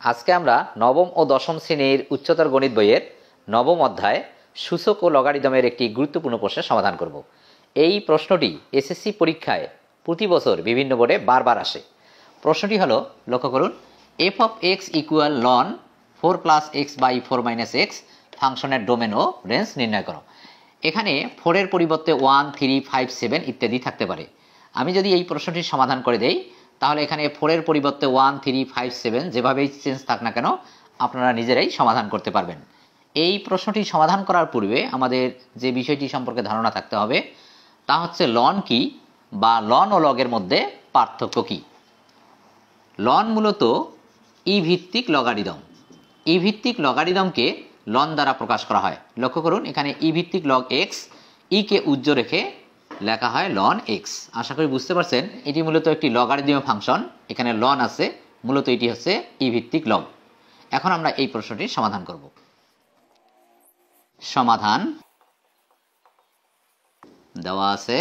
আজকে আমরা নবম ও দশম শ্রেণীর উচ্চতর গণিত বইয়ের নবম অধ্যায় সূচক ও লগারিদমের একটি গুরুত্বপূর্ণ প্রশ্নের সমাধান করব। এই প্রশ্নটি এসএসসি পরীক্ষায় প্রতি বছর বিভিন্ন বোর্ডে বারবার আসে। প্রশ্নটি হলো, লক্ষ্য করুন, F of X equal ln 4+x/4 - ফাংশনের ডোমেন ও রেঞ্জ নির্ণয় করো। এখানে 4-এর পরিবর্তে 1, 3, 5, 7 ইত্যাদি থাকতে পারে। আমি যদি এই প্রশ্নটির সমাধান করে দেই, তাহলে এখানে 4-এর পরিবর্তে 1, 3, 5, 7 যেভাবেই চেঞ্জ থাক না কেন আপনারা নিজেরাই সমাধান করতে পারবেন। এই প্রশ্নটি সমাধান করার পূর্বে আমাদের যে বিষয়টি সম্পর্কে ধারণা থাকতে হবে তা হচ্ছে লন কি বা লন ও লগের মধ্যে পার্থক্য কি। লন মূলত ই ভিত্তিক লগারিদম। ই ভিত্তিক লগারিদমকে লন দ্বারা প্রকাশ করা হয়। লক্ষ্য করুন, এখানে ই ভিত্তিক লগ এক্স, ই কে উজ্জ্ব রেখে লেখা হয় লন এক্স। আশা করি বুঝতে পারছেন, এটি মূলত একটি লগারিদম ফাংশন। এখানে লন আছে, মূলত এটি হচ্ছে ই ভিত্তিক লগ। এখন আমরা এই প্রশ্নটির সমাধান করব। সমাধান দেওয়া আছে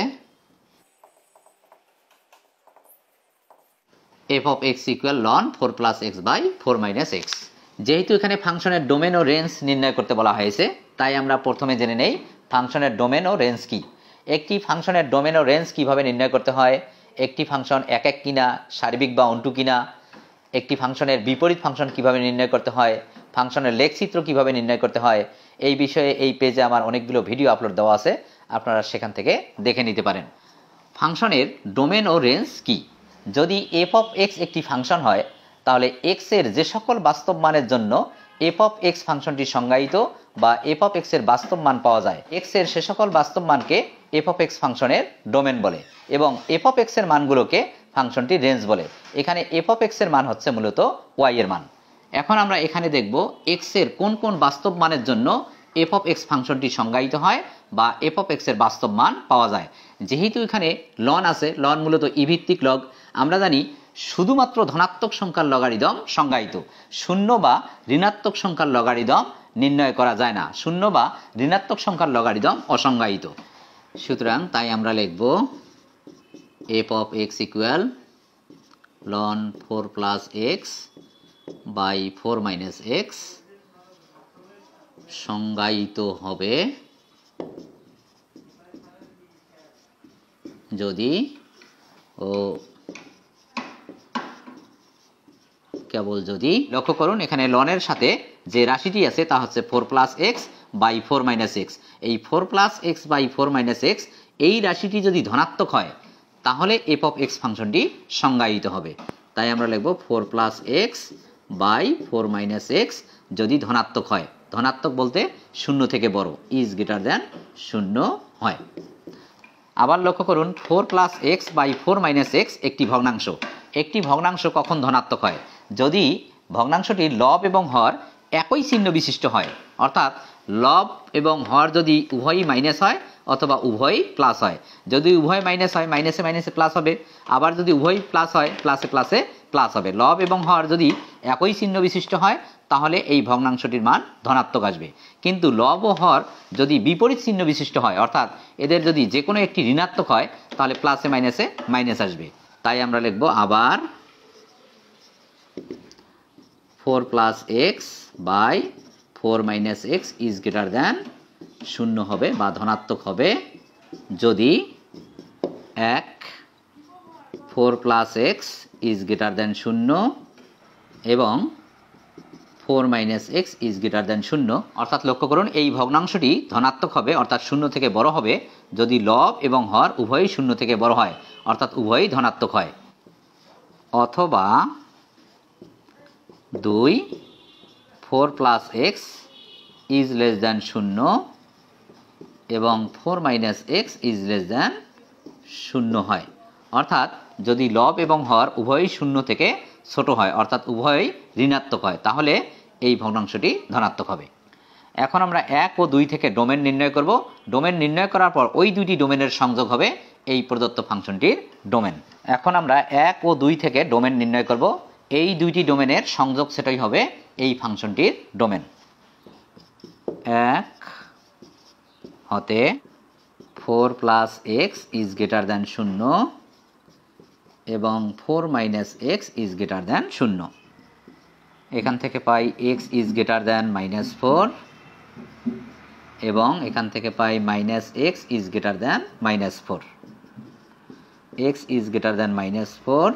f of x equal ln 4+x/4 - x। যেহেতু এখানে ফাংশনের ডোমেন ও রেঞ্জ নির্ণয় করতে বলা হয়েছে, তাই আমরা প্রথমে জেনে নেই ফাংশনের ডোমেন ও রেঞ্জ কি। একটি ফাংশনের ডোমেন ও রেঞ্জ কিভাবে নির্ণয় করতে হয়, একটি ফাংশন একক কিনা, সার্বিক বা অন্টু কিনা, একটি ফাংশনের বিপরীত ফাংশন কিভাবে নির্ণয় করতে হয়, ফাংশনের লেখচিত্র কিভাবে নির্ণয় করতে হয়, এই বিষয়ে এই পেজে আমার অনেকগুলো ভিডিও আপলোড দেওয়া আছে, আপনারা সেখান থেকে দেখে নিতে পারেন। ফাংশনের ডোমেন ও রেঞ্জ কি? যদি এফ অফ এক্স একটি ফাংশন হয়, তাহলে এক্স এর যে সকল বাস্তব মানের জন্য এফ অফ এক্স ফাংশনটি সংজ্ঞায়িত বা এফ অফ এক্স এর বাস্তব মান পাওয়া যায়, এক্স এর সে সকল বাস্তব মানকে এফ অফ এক্স ফাংশনের ডোমেন বলে এবং এফ অফ এক্স এর মানগুলোকে ফাংশনটি রেঞ্জ বলে। এখানে এফ অফ এক্স এর মান হচ্ছে মূলত ওয়াই এর মান। এখন আমরা এখানে দেখব এক্স এর কোন কোন বাস্তব মানের জন্য এফ অফ এক্স ফাংশনটি সংজ্ঞায়িত হয় বা এফ অফ এক্স এর বাস্তব মান পাওয়া যায়। যেহেতু এখানে লন আছে, লন মূলত ই ভিত্তিক লগ। আমরা জানি শুধুমাত্র ধনাত্মক সংখ্যার লগারিদম সংজ্ঞায়িত, শূন্য বা ঋণাত্মক সংখ্যার লগারিদম নির্ণয় করা যায় না। শূন্য বা ঋণাত্মক সংখ্যার লগারিদম অসংজ্ঞায়িত। সুতরাং তাই আমরা লিখব F of X equal ln 4+x/4 - x সংজ্ঞায়িত হবে যদি ও কেবল যদি, লক্ষ্য করুন এখানে লনের সাথে যে রাশিটি আছে তা হচ্ছে 4+x/4 - x। এই 4+x/4 - x এই রাশিটি যদি ধনাত্মক হয়, তাহলে এফ অফ এক্স ফাংশনটি সংজ্ঞায়িত হবে। তাই আমরা লিখব 4+x/4 - x যদি ধনাত্মক হয়। ধনাত্মক বলতে শূন্য থেকে বড়, ইজ গ্রেটার দ্যান শূন্য হয়। আবার লক্ষ্য করুন 4+x/4 - x একটি ভগ্নাংশ। একটি ভগ্নাংশ কখন ধনাত্মক হয়? যদি ভগ্নাংশটির লব এবং হর একই চিহ্ন বিশিষ্ট হয়, অর্থাৎ লব এবং হর যদি উভয়ই মাইনাস হয় অথবা উভয়ই প্লাস হয়। যদি উভয় মাইনাস হয়, মাইনাসে মাইনাসে প্লাস হবে। আবার যদি উভয় প্লাস হয়, প্লাসে প্লাসে প্লাস হবে। লব এবং হর যদি একই চিহ্ন বিশিষ্ট হয়, তাহলে এই ভগ্নাংশটির মান ধনাত্মক আসবে। কিন্তু লব ও হর যদি বিপরীত চিহ্ন বিশিষ্ট হয়, অর্থাৎ এদের যদি যে কোনো একটি ঋণাত্মক হয়, তাহলে প্লাসে মাইনাসে মাইনাস আসবে। তাই আমরা লিখব আবার 4+x/4 - x is greater than শূন্য হবে বা ধনাত্মক হবে যদি 4+x ইজ গ্রেটার দ্যান 0 এবং 4 - x ইজ গ্রেটার দ্যান 0। অর্থাৎ লক্ষ্য করুন এই ভগ্নাংশটি ধনাত্মক হবে, অর্থাৎ শূন্য থেকে বড় হবে যদি লব এবং হর উভয়ই শূন্য থেকে বড় হয়, অর্থাৎ উভয়ই ধনাত্মক হয়। অথবা 2 4+x ইজ লেস দ্যান 0 এবং 4 - x ইজ লেস দ্যান 0 হয়। অর্থাৎ যদি লব এবং হর উভয়ই শূন্য থেকে ছোট হয়, অর্থাৎ উভয়ই ঋণাত্মক হয়, তাহলে এই ভগ্নাংশটি ধনাত্মক হবে। এখন আমরা 1 ও 2 থেকে ডোমেন নির্ণয় করব। ডোমেন নির্ণয় করার পর ওই দুইটি ডোমেনের সংযোগ হবে এই প্রদত্ত ফাংশনটির ডোমেন। এখন আমরা 1 ও 2 থেকে ডোমেন নির্ণয় করব। এই দুইটি ডোমেনের সংযোগ সেটাই হবে এই ফাংশনটির ডোমেন। 1 হতে 4+x ইজ গ্রেটার দ্যান 0 এবং 4 - x ইজ গ্রেটার দ্যান 0। এখান থেকে পাই এক্স ইজ গ্রেটার দ্যান -4 এবং এখান থেকে পাই -x is greater than -4, x is greater than -4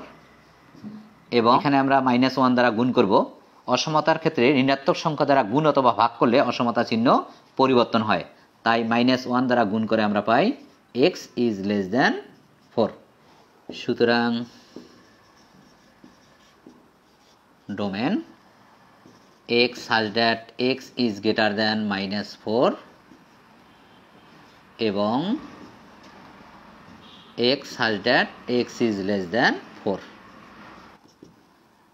এবং এখানে আমরা -1 দ্বারা গুণ করব। অসমতার ক্ষেত্রে ঋণাত্মক সংখ্যা দ্বারা গুণ অথবা ভাগ করলে অসমতা চিহ্ন পরিবর্তন হয়, তাই -1 দ্বারা গুণ করে আমরা পাই x ইজ লেস দ্যান 4। সুতরাং domain x such that x is greater than -4 এবং x such that x is less than 4।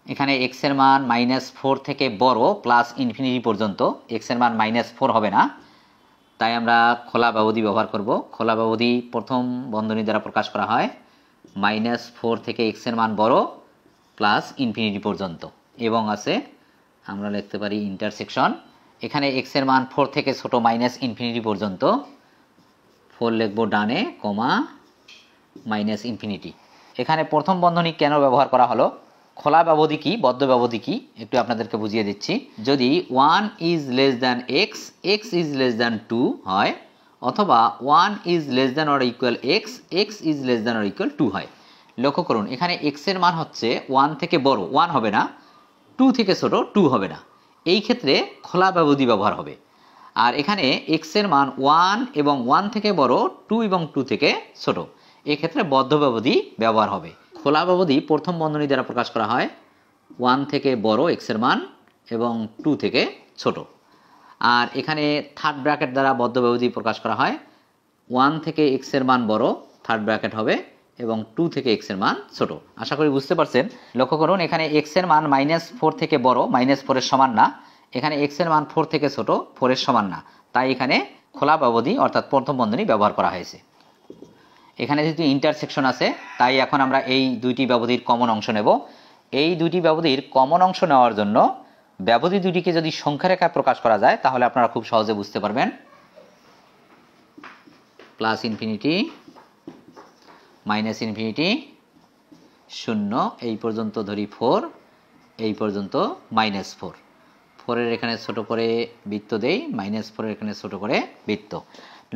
এখানে x এর মান -4 থেকে বড় প্লাস ইনফিনিটি পর্যন্ত, x এর মান -4 হবে না, তাই আমরা খোলা ব্যবধি ব্যবহার করব। খোলা ব্যবধি প্রথম বন্ধনী দ্বারা প্রকাশ করা হয়, -4 থেকে x এর মান বড় প্লাস ইনফিনিটি পর্যন্ত এবং আছে আমরা লিখতে পারি ইন্টারসেকশন। এখানে x এর মান 4 থেকে ছোট মাইনাস ইনফিনিটি পর্যন্ত, 4 লিখব ডানে, কমা -ইনফিনিটি। এখানে প্রথম বন্ধনী কেন ব্যবহার করা হলো, খোলা ব্যবধি কি বদ্ধ ব্যবধি কি একটু আপনাদেরকে বুঝিয়ে দিচ্ছি। যদি 1 is less than x, x is less than 2 হয়, অথবা 1 is less than or equal x, x is less than or equal 2 হয়। লক্ষ্য করুন এখানে x এর মান হচ্ছে 1 থেকে বড়, 1 হবে না, 2 থেকে ছোট, 2 হবে না, এই ক্ষেত্রে খোলা ব্যবধি ব্যবহার হবে। আর এখানে x এর মান 1 এবং 1 থেকে বড়, 2 এবং 2 থেকে ছোট, এই ক্ষেত্রে বদ্ধ ব্যবধি ব্যবহার হবে। খোলা ব্যবধি প্রথম বন্ধনী দ্বারা প্রকাশ করা হয় 1 থেকে বড় x এর মান এবং 2 থেকে ছোট। আর এখানে থার্ড ব্র্যাকেট দ্বারা বদ্ধ ব্যবধি প্রকাশ করা হয় 1 থেকে x এর মান বড়, থার্ড ব্র্যাকেট হবে, এবং 2 থেকে x এর মান ছোট। আশা করি বুঝতে পারছেন। লক্ষ্য করুন এখানে x এর মান -4 থেকে বড়, -4 এর সমান না, এখানে x এর মান 4 থেকে ছোট, 4 এর সমান না, তাই এখানে খোলা ব্যবধি অর্থাৎ প্রথম বন্ধনী ব্যবহার করা হয়েছে। এখানে যেহেতু ইন্টারসেকশন আছে তাই এখন আমরা এই দুইটি ব্যবধির কমন অংশ নেব। এই দুইটি ব্যবধির কমন অংশ নেওয়ার জন্য ব্যবধি দুটিকে যদি সংখ্যা রেখায় প্রকাশ করা যায় তাহলে আপনারা খুব সহজে বুঝতে পারবেন। প্লাস ইনফিনিটি, -ইনফিনিটি, 0 এই পর্যন্ত ধরি 4, এই পর্যন্ত -4, 4 এর এখানে ছোট করে বৃত্ত দেই, -4 এর এখানে ছোট করে বৃত্ত।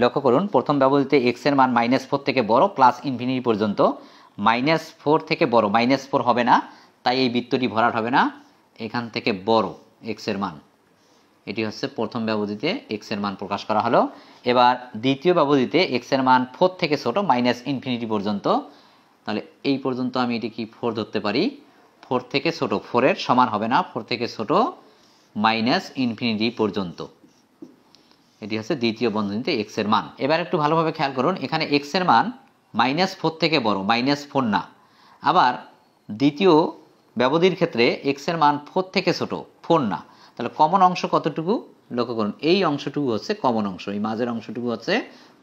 লক্ষ্য করুন প্রথম ব্যবধিতে x এর মান -4 থেকে বড় প্লাস ইনফিনিটি পর্যন্ত, -4 থেকে বড়, -4 হবে না, তাই এই বৃত্তটি ভরাট হবে না, এখান থেকে বড় x এর মান, এটি হচ্ছে প্রথম ব্যবধিতে x এর মান প্রকাশ করা হলো। এবার দ্বিতীয় ব্যবধিতে x এর মান 4 থেকে ছোট -ইনফিনিটি পর্যন্ত, তাহলে এই পর্যন্ত আমি এটি কি 4 ধরতে পারি, 4 থেকে ছোট, 4 এর সমান হবে না, 4 থেকে ছোট -ইনফিনিটি পর্যন্ত, এটি হচ্ছে দ্বিতীয় বন্ধনীতে x এর মান। এবার একটু ভালোভাবে খেয়াল করুন এখানে x এর মান -4 থেকে বড়, -4 না, আবার দ্বিতীয় ব্যবধির ক্ষেত্রে x এর মান 4 থেকে ছোট, 4 না, তাহলে কমন অংশ কতটুকু, লক্ষ্য করুন এই অংশটুকু হচ্ছে কমন অংশ, এই মাঝের অংশটুকু হচ্ছে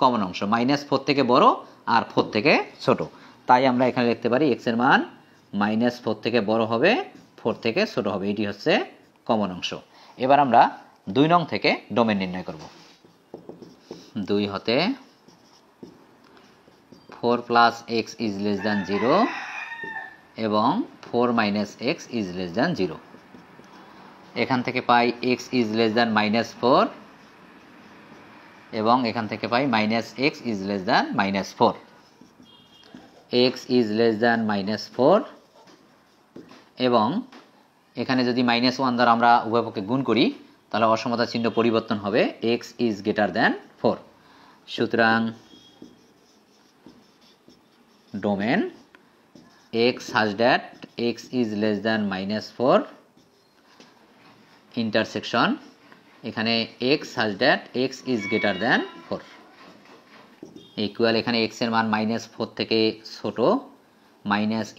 কমন অংশ, -4 থেকে বড় আর 4 থেকে ছোট, তাই আমরা এখানে লিখতে পারি x এর মান -4 থেকে বড় হবে, 4 থেকে ছোট হবে, এটি হচ্ছে কমন অংশ। এবার আমরা 2 নং থেকে ডোমেন নির্ণয় করব। 2 হতে 4 + x ইজ লেস দ্যান 0 এবং 4 - x ইজ লেস দ্যান 0, এখান থেকে পাই x ইজ লেস দ্যান -4 এবং এখান থেকে পাই -x is less than -4, x is less than -4 এবং এখানে যদি -1 দ্বারা আমরা উভয় পক্ষে গুণ করি তাহলে অসমতা চিহ্ন পরিবর্তন হবে, x ইজ গ্রেটার দ্যান 4। সুতরাং domain x such that x is less than -4 intersection, এখানে x such that x is greater than 4 equal, এখানে x এর মান -4 থেকে ছোট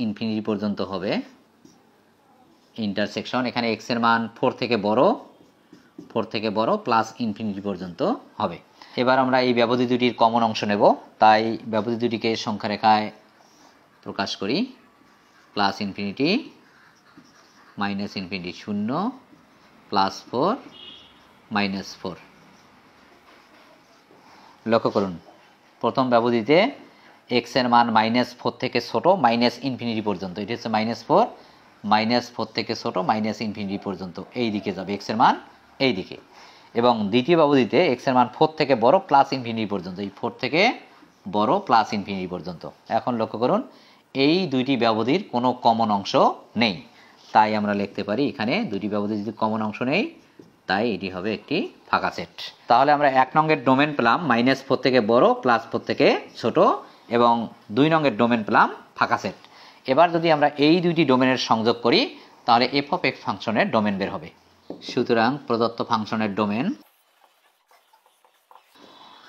-ইনফিনিটি পর্যন্ত হবে, ইন্টারসেকশন এখানে x এর মান 4 থেকে বড় প্লাস ইনফিনিটি পর্যন্ত হবে। এবার আমরা এই ব্যবধি দুটির কমন অংশ নেব, তাই ব্যবধি দুটিকে সংখ্যা রেখায় প্রকাশ করি, প্লাস ইনফিনিটি, -ইনফিনিটি 0, +4, -4। লক্ষ্য করুন প্রথম ব্যবধিতে x এর মান -4 থেকে ছোট -ইনফিনিটি পর্যন্ত, এটি হচ্ছে -4, -4 থেকে ছোট -ইনফিনিটি পর্যন্ত এই দিকে যাবে x এর মান এই দিকে, এবং দ্বিতীয় ব্যবধিতে x এর মান 4 থেকে বড় +ইনফিনিটি পর্যন্ত, এই 4 থেকে বড় +ইনফিনিটি পর্যন্ত। এখন লক্ষ্য করুন এই দুইটি ব্যবধির কোনো কমন অংশ নেই, তাই আমরা লিখতে পারি এখানে দুইটি ব্যবধির যদি কমন অংশ নেই তাই এটি হবে একটি ফাঁকা সেট। তাহলে আমরা 1 নংয়ের ডোমেন পেলাম -4 থেকে বড় +4 থেকে ছোট, এবং 2 নংয়ের ডোমেন পেলাম ফাঁকা সেট। এবার যদি আমরা এই দুইটি ডোমেনের সংযোগ করি তাহলে f অফ x ফাংশনের ডোমেন বের হবে। সুতরাং প্রদত্ত ফাংশনের ডোমেন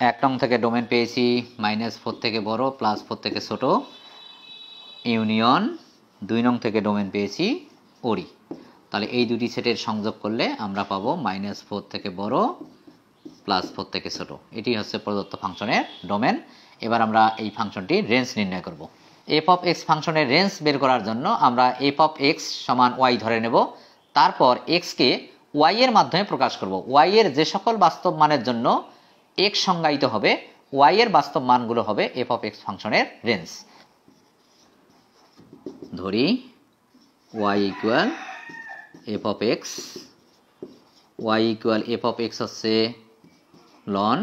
1 নং থেকে ডোমেন পেয়েছি -4 থেকে বড় +4 থেকে ছোট, ইউনিয়ন 2 নং থেকে ডোমেন পেয়েছি ওরি। তাহলে এই দুটি সেটের সংযোগ করলে আমরা পাবো -4 থেকে বড় +4 থেকে ছোট। এটি হচ্ছে প্রদত্ত ফাংশনের ডোমেন। এবার আমরা এই ফাংশনটির রেঞ্জ নির্ণয় করব। f অফ x ফাংশনের রেঞ্জ বের করার জন্য আমরা f অফ x সমান y ধরে নেব, তারপর x কে y এর মাধ্যমে প্রকাশ করব। y এর যে সকল বাস্তব মানের জন্য x সংজ্ঞায়িত হবে y এর বাস্তব মানগুলো হবে f অফ x ফাংশনের রেঞ্জ। ধরি y equal f of x, y equal f of x হচ্ছে ln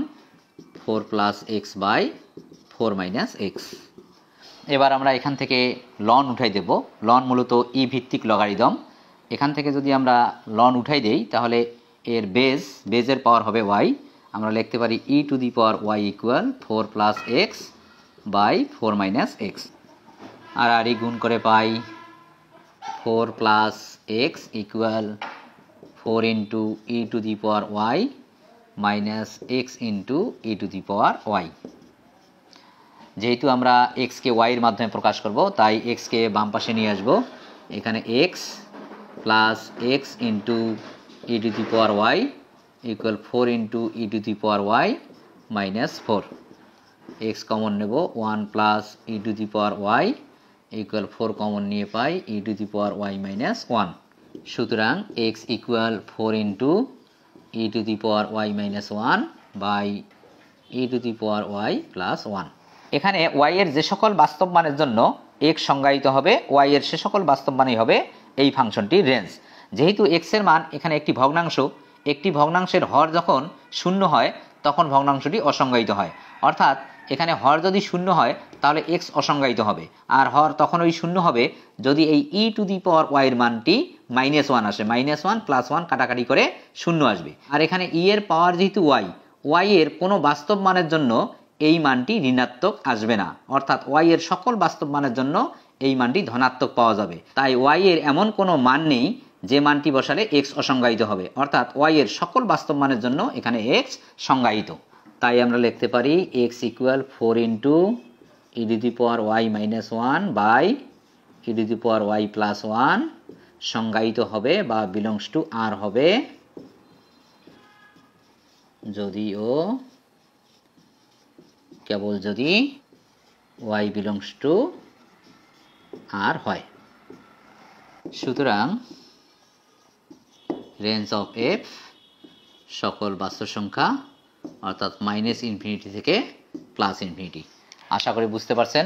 4 + x বাই 4 - x। এবার আমরা এখান থেকে লন উঠাই দেব। লন মূলত ই ভিত্তিক লগারিদম। এখান থেকে যদি আমরা লন উঠাই দেই তাহলে এর বেজের পাওয়ার হবে y। আমরা লিখতে পারি e to the power y equal 4 + x by 4 - x। আর গুণ করে পাই 4 + x equal 4 into e to the power y minus x into e to the power y। যেহেতু আমরা x কে y এর মাধ্যমে প্রকাশ করব তাই x কে বাম পাশে নিয়ে আসব। এখানে x plus x into e to the power y equal 4 into e to the power y minus 4। x common নেব, 1 plus e to the power y equal 4 common নিয়ে পাই e to the power y minus 1। সুতরাং x equal 4 into e to the power y minus 1 by e to the power y plus 1। এখানে y এর যে সকল বাস্তব মানের জন্য x সংজ্ঞায়িত হবে y এর সে সকল বাস্তব মানই হবে এই ফাংশনটির রেঞ্জ। যেহেতু x এর মান এখানে একটি ভগ্নাংশ, একটি ভগ্নাংশের হর যখন শূন্য হয় তখন ভগ্নাংশটি অসংজ্ঞায়িত হয়। অর্থাৎ এখানে হর যদি শূন্য হয় তাহলে x অসংজ্ঞায়িত হবে, আর হর তখন ওই শূন্য হবে যদি এই e to the power y এর মানটি -1 আসে। -1 + 1 কাটাকাটি করে শূন্য আসবে। আর এখানে e এর পাওয়ার যেহেতু y এর কোনো বাস্তব মানের জন্য এই মানটি ঋণাত্মক আসবে না, অর্থাৎ y এর সকল বাস্তব মানের জন্য এই মানটি ধনাত্মক পাওয়া যাবে। তাই y এর এমন কোনো মান নেই যে মানটি বসালে x অসংজ্ঞায়িত হবে, অর্থাৎ y এর সকল বাস্তব মানের জন্য এখানে x সংজ্ঞায়িত। তাই আমরা লিখতে পারি x equal 4 into e to the power y minus 1 by e to the power y plus 1 সংজ্ঞায়িত হবে বা বিলংস টু r হবে যদিও কেবল যদি y বিলংস টু r হয়। সুতরাং রেঞ্জ অফ f সকল বাস্তব সংখ্যা অর্থাৎ -ইনফিনিটি থেকে +ইনফিনিটি। আশা করি বুঝতে পারছেন।